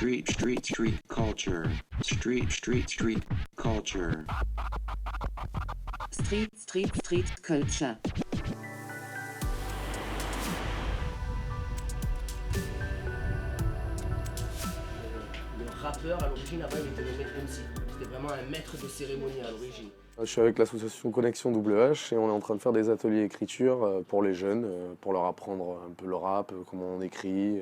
Street culture. Street culture. Street culture. Le rappeur à l'origine, avant, il était le maître MC. C'était vraiment un maître de cérémonie à l'origine. Je suis avec l'association Connexion WH et on est en train de faire des ateliers écriture pour les jeunes, pour leur apprendre un peu le rap, comment on écrit,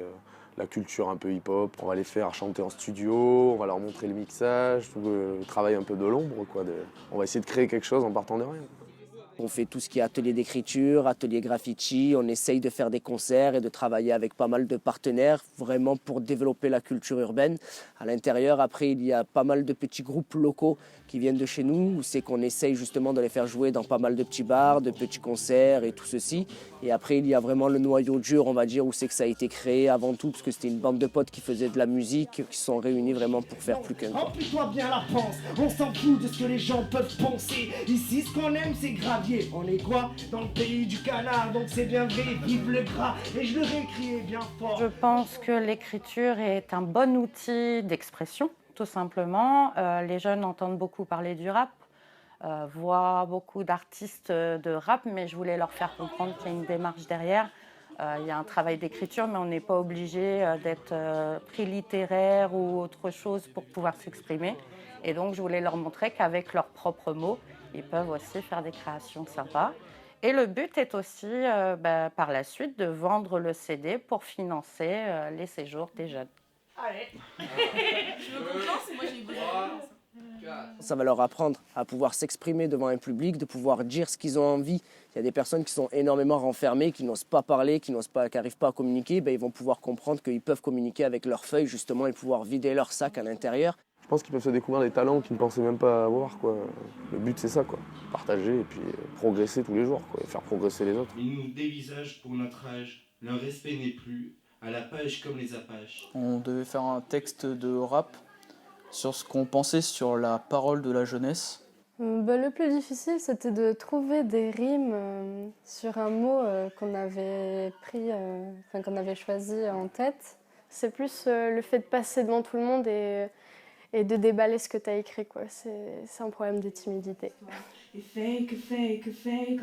la culture un peu hip-hop. On va les faire chanter en studio, on va leur montrer le mixage, tout le travail un peu de l'ombre, quoi. On va essayer de créer quelque chose en partant de rien. On fait tout ce qui est atelier d'écriture, atelier graffiti, on essaye de faire des concerts et de travailler avec pas mal de partenaires, vraiment pour développer la culture urbaine. À l'intérieur, après, il y a pas mal de petits groupes locaux qui viennent de chez nous, où c'est qu'on essaye justement de les faire jouer dans pas mal de petits bars, de petits concerts et tout ceci. Et après, il y a vraiment le noyau dur, on va dire, où c'est que ça a été créé avant tout, parce que c'était une bande de potes qui faisaient de la musique, qui se sont réunis vraiment pour faire plus qu'un. Remplis-toi bien la panse, on s'en fout de ce que les gens peuvent penser. Ici, ce qu'on aime, c'est gravier. On est quoi? Dans le pays du canard, donc c'est bien vrai, vive le gras. Et je le récrie bien fort. Je pense que l'écriture est un bon outil d'expression, tout simplement. Les jeunes entendent beaucoup parler du rap, voient beaucoup d'artistes de rap, mais je voulais leur faire comprendre qu'il y a une démarche derrière. Il y a un travail d'écriture, mais on n'est pas obligé d'être pris littéraire ou autre chose pour pouvoir s'exprimer. Et donc, je voulais leur montrer qu'avec leurs propres mots, ils peuvent aussi faire des créations sympas. Et le but est aussi, par la suite, de vendre le CD pour financer les séjours des jeunes. Allez. Je veux qu'on lance et moi j'ai besoin. Ça va leur apprendre à pouvoir s'exprimer devant un public, de pouvoir dire ce qu'ils ont envie. Il y a des personnes qui sont énormément renfermées, qui n'osent pas parler, qui n'arrivent pas à communiquer. Ils vont pouvoir comprendre qu'ils peuvent communiquer avec leurs feuilles justement et pouvoir vider leur sac à l'intérieur. Je pense qu'ils peuvent se découvrir des talents qu'ils ne pensaient même pas avoir, quoi. Le but c'est ça, quoi. Partager et puis progresser tous les jours, quoi, et faire progresser les autres. Ils nous dévisagent pour notre âge, leur respect n'est plus, à la page comme les apaches. On devait faire un texte de rap sur ce qu'on pensait sur la parole de la jeunesse. Le plus difficile, c'était de trouver des rimes sur un mot qu'on avait qu'on avait choisi en tête. C'est plus le fait de passer devant tout le monde et de déballer ce que tu as écrit, quoi. C'est un problème de timidité. Et fake,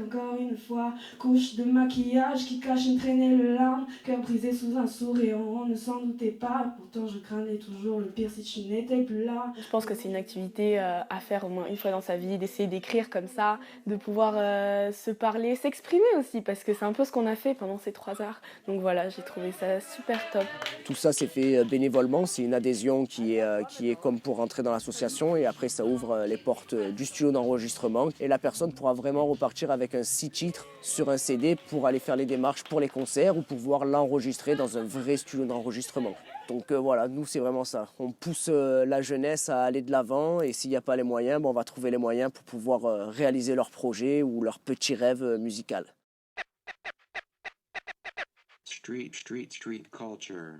encore une fois. Couche de maquillage qui cache une traînée de larmes. Cœur brisé sous un sourire, on ne s'en doutait pas. Pourtant je craignais toujours le pire si tu n'étais plus là. Je pense que c'est une activité à faire au moins une fois dans sa vie, d'essayer d'écrire comme ça, de pouvoir se parler, s'exprimer aussi, parce que c'est un peu ce qu'on a fait pendant ces 3 heures. Donc voilà, j'ai trouvé ça super top. Tout ça c'est fait bénévolement, c'est une adhésion qui est comme pour rentrer dans l'association et après ça ouvre les portes du studio d'enregistrement. Et la personne pourra vraiment repartir avec un 6 titres sur un CD pour aller faire les démarches pour les concerts ou pour pouvoir l'enregistrer dans un vrai studio d'enregistrement. Donc voilà, nous c'est vraiment ça. On pousse la jeunesse à aller de l'avant et s'il n'y a pas les moyens, on va trouver les moyens pour pouvoir réaliser leur projet ou leur petit rêve musical. Street culture.